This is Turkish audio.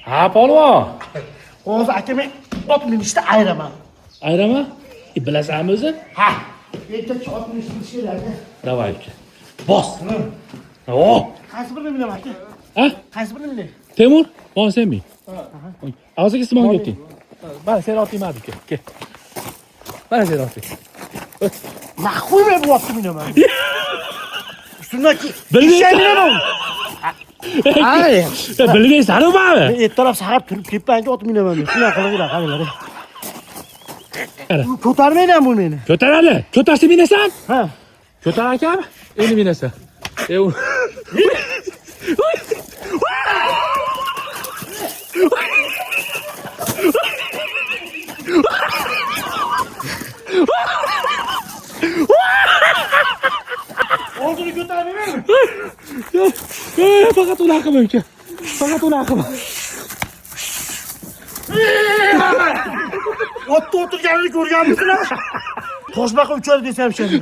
Ha, polvon. Hozir akam ot minishda ayiraman. Ayrama? Bilasanmi o'zi? Ha. Ertachi ot minish kerak. Davay uka. Bos. Oh. Qaysi birini minaman aka? Ha? Qaysi birini minay? Temur, bor senmi? Hozirgi Usmonga o'ting. Mana sen oting madi uka. Kel. Mana sen oting. Mahvoy bu otni minaman. Ustundan Bilmaysan. minaman. Ay. Bilmaysan-ku mani? Ertalab sahab turib kelibman ot minaman. Shunday qilaveradi qaralar. Qara. Ko'tarmayman bu meni. Ko'taradi. Ko'tarsa minasan? Ha. Ko'tar akam. Endi minasan. Oldunu ko'tarmayman. Faqat uni qilma uka. Faqat uni qilma. Otda o'tirganini ko'rganmisizlar? Toshbaqa uchadi desam shunday.